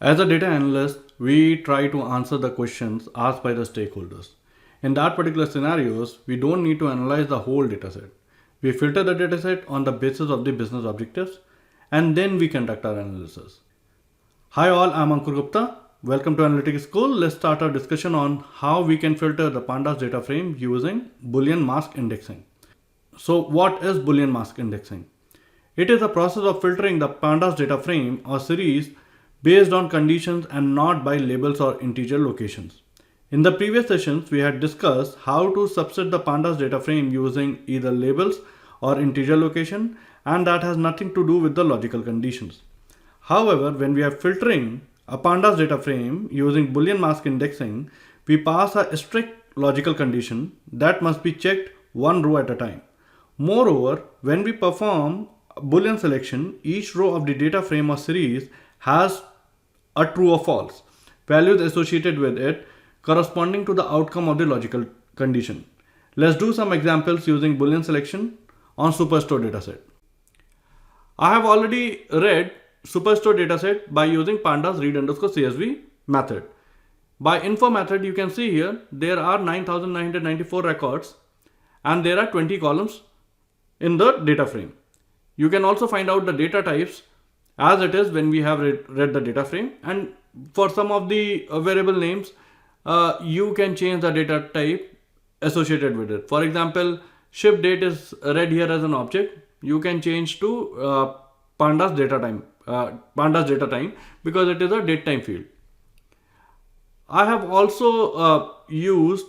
As a data analyst, we try to answer the questions asked by the stakeholders. In that particular scenarios, we don't need to analyze the whole dataset. We filter the dataset on the basis of the business objectives and then we conduct our analysis. Hi all, I'm Ankur Gupta. Welcome to Analytics School. Let's start our discussion on how we can filter the Pandas data frame using Boolean mask indexing. So what is Boolean mask indexing? It is a process of filtering the Pandas data frame or series based on conditions and not by labels or integer locations. In the previous sessions, we had discussed how to subset the Pandas data frame using either labels or integer location, and that has nothing to do with the logical conditions. However, when we are filtering a Pandas data frame using Boolean mask indexing, we pass a strict logical condition that must be checked one row at a time. Moreover, when we perform Boolean selection, each row of the data frame or series has a true or false values associated with it corresponding to the outcome of the logical condition. Let's do some examples using Boolean selection on Superstore dataset. I have already read Superstore dataset by using pandas read_csv method. By info method, you can see here there are 9,994 records and there are 20 columns in the data frame. You can also find out the data types as it is when we have read the data frame, and for some of the variable names you can change the data type associated with it. For example, ship date is read here as an object. You can change to pandas data time because it is a date time field. I have also used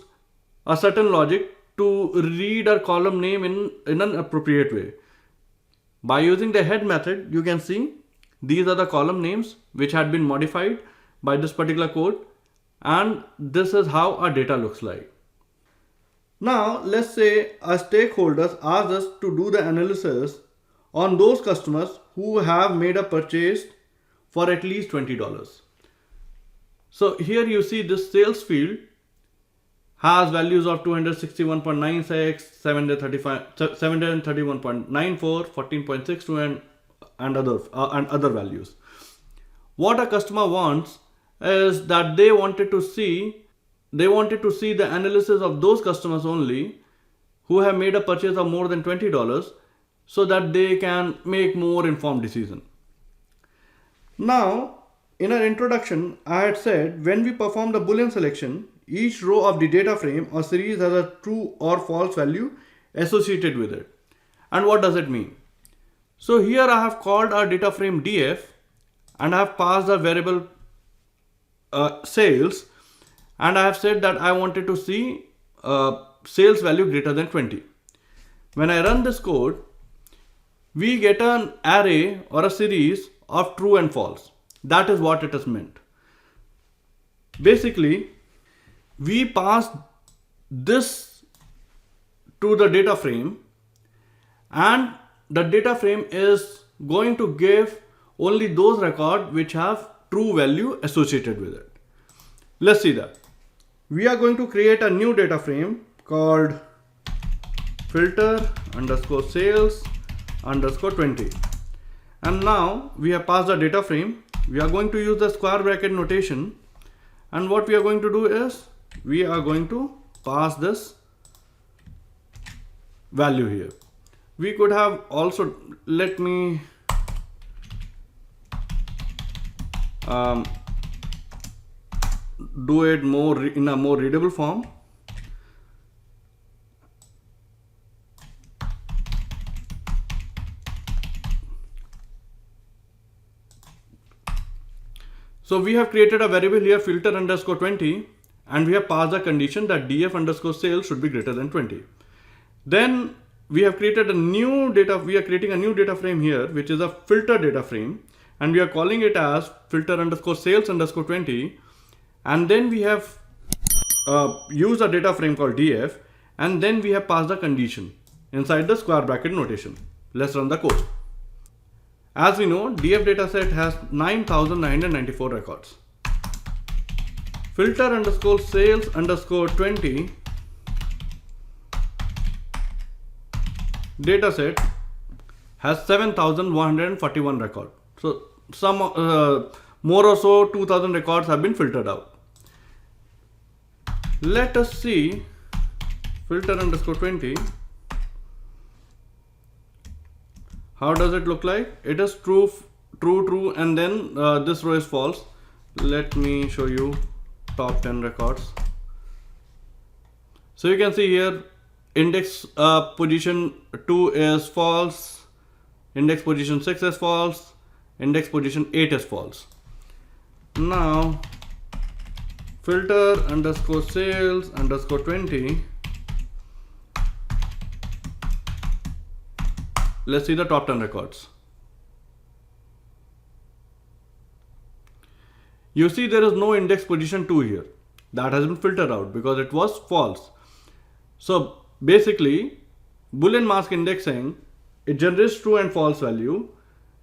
a certain logic to read a column name in an appropriate way. By using the head method, you can see these are the column names which had been modified by this particular code, and this is how our data looks like. Now let's say our stakeholders ask us to do the analysis on those customers who have made a purchase for at least $20. So here you see this sales field has values of 261.96, 731.94, 14.62 and other values. What a customer wants is that they wanted to see the analysis of those customers only who have made a purchase of more than $20 so that they can make more informed decision. Now, in our introduction, I had said when we perform the Boolean selection, each row of the data frame or series has a true or false value associated with it. And what does it mean? So here I have called our data frame df and I have passed a variable sales, and I have said that I wanted to see sales value greater than 20. When I run this code, we get an array or a series of true and false. That is what it is meant. Basically, we pass this to the data frame, and the data frame is going to give only those records which have true value associated with it. Let's see that. We are going to create a new data frame called filter_sales_20, and now we have passed the data frame. We are going to use the square bracket notation, and what we are going to do is we are going to pass this value here. We could have also, let me do it in a more readable form. So we have created a variable here filter_20, and we have passed a condition that df_sales should be greater than 20. Then we have created we are creating a new data frame here, which is a filter data frame, and we are calling it as filter_sales_20, and then we have used a data frame called df, and then we have passed the condition inside the square bracket notation. Let's run the code. As we know, df dataset has 9,994 records. Filter_sales_20 dataset has 7,141 records. So some more or so 2000 records have been filtered out. Let us see filter underscore 20. How does it look like? It is true, true, true, and then this row is false. Let me show you top 10 records. So you can see here index position 2 is false, index position 6 is false, index position 8 is false. Now filter underscore sales underscore 20. Let's see the top 10 records. You see there is no index position 2 here. That has been filtered out because it was false. So basically, Boolean mask indexing, it generates true and false value.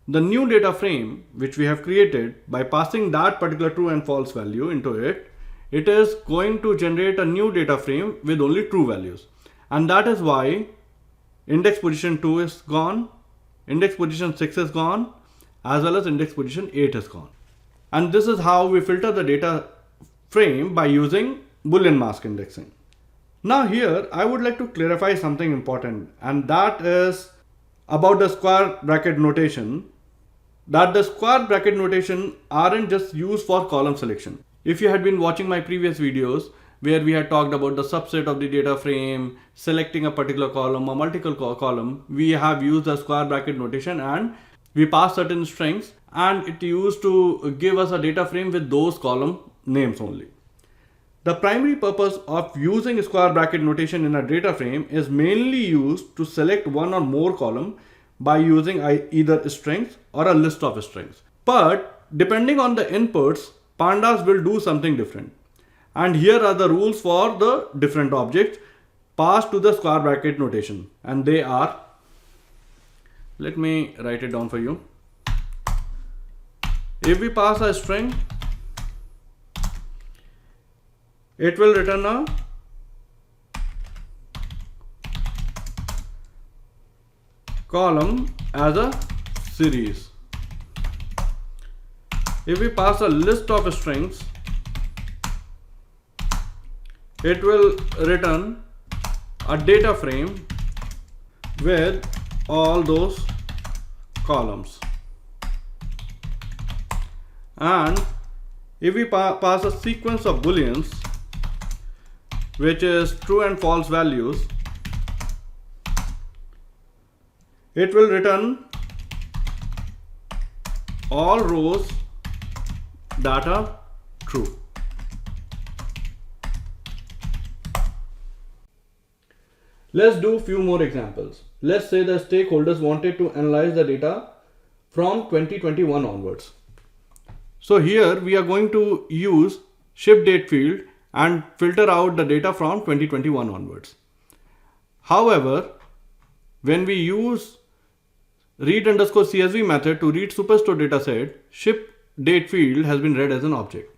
The new data frame which we have created, by passing that particular true and false value into it, it is going to generate a new data frame with only true values. And that is why index position 2 is gone, index position 6 is gone, as well as index position 8 is gone. And this is how we filter the data frame by using Boolean mask indexing. Now here I would like to clarify something important, and that is about the square bracket notation. That the square bracket notation aren't just used for column selection. If you had been watching my previous videos where we had talked about the subset of the data frame, selecting a particular column or multiple column, we have used the square bracket notation and we pass certain strings and it used to give us a data frame with those column names only. The primary purpose of using square bracket notation in a data frame is mainly used to select one or more column by using either strings or a list of strings. But depending on the inputs, Pandas will do something different. And here are the rules for the different objects passed to the square bracket notation. And they are, let me write it down for you. If we pass a string, it will return a column as a series. If we pass a list of strings, it will return a data frame with all those columns. And if we pass a sequence of booleans, which is true and false values, it will return all rows that are true. Let's do a few more examples. Let's say the stakeholders wanted to analyze the data from 2021 onwards. So here we are going to use ship date field and filter out the data from 2021 onwards. However, when we use read underscore CSV method to read superstore dataset, ship date field has been read as an object.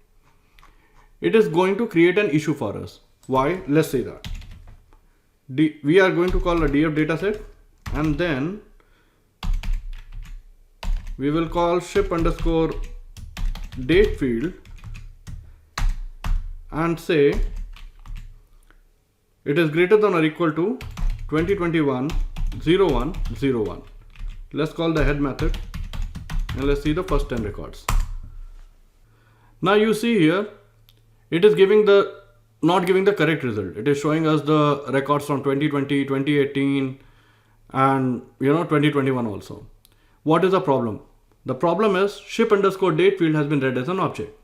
It is going to create an issue for us. Why? Let's say that. We are going to call a df dataset and then we will call ship underscore date field and say it is greater than or equal to 2021 0101. Let's call the head method and let's see the first 10 records. Now you see here it is not giving the correct result. It is showing us the records from 2020, 2018 and 2021 also. What is the problem? The problem is ship underscore date field has been read as an object.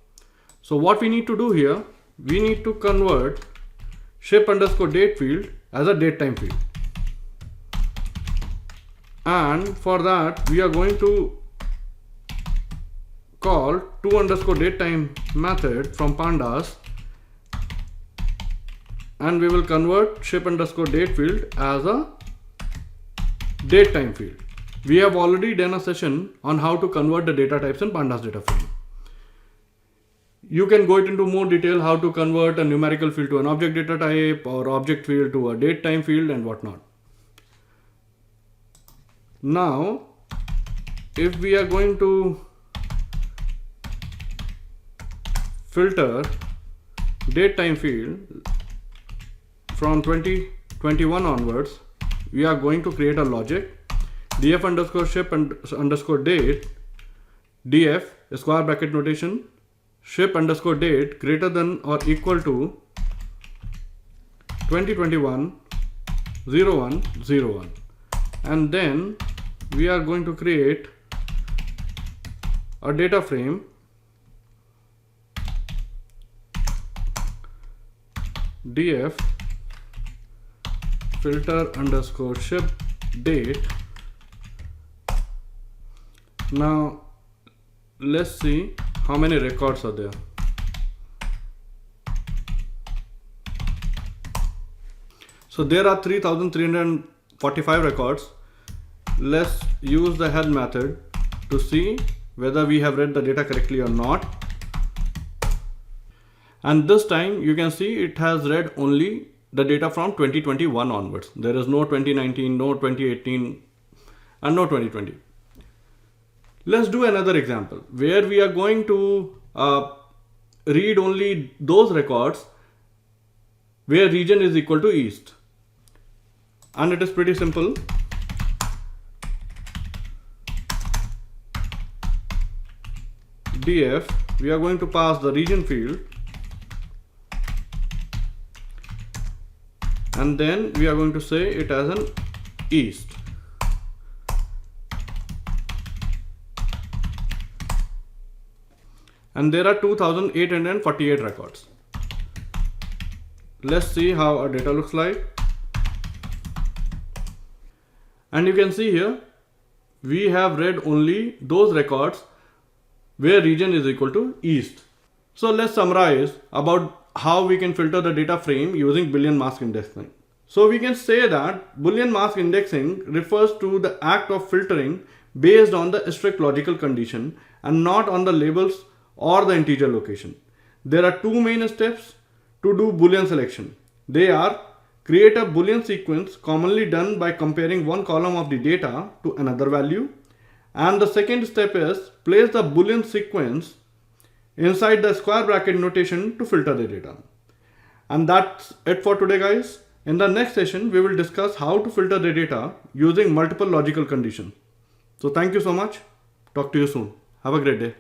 So what we need to do here, we need to convert ship underscore date field as a date time field. And for that we are going to call to underscore date time method from pandas, and we will convert ship underscore date field as a date time field. We have already done a session on how to convert the data types in pandas data frame. You can go into more detail how to convert a numerical field to an object data type or object field to a date time field and whatnot. Now if we are going to filter date time field from 2021 onwards. We are going to create a logic df underscore ship and underscore date, df square bracket notation, ship underscore date greater than or equal to 2021 0101, and then we are going to create a data frame df filter underscore ship date. Now let's see how many records are there. So there are 3345 records. Let's use the head method to see whether we have read the data correctly or not. And this time you can see it has read only the data from 2021 onwards. There is no 2019, no 2018 and no 2020. Let's do another example where we are going to read only those records where region is equal to east. And it is pretty simple. Df, we are going to pass the region field, and then we are going to say it as an east. And there are 2848 records. Let's see how our data looks like. And you can see here we have read only those records where region is equal to east. So let's summarize about how we can filter the data frame using Boolean mask indexing. So we can say that Boolean mask indexing refers to the act of filtering based on the strict logical condition and not on the labels or the integer location. There are two main steps to do Boolean selection. They are: create a Boolean sequence commonly done by comparing one column of the data to another value, and the second step is place the Boolean sequence inside the square bracket notation to filter the data. And that's it for today, guys. In the next session we will discuss how to filter the data using multiple logical conditions. So thank you so much. Talk to you soon. Have a great day.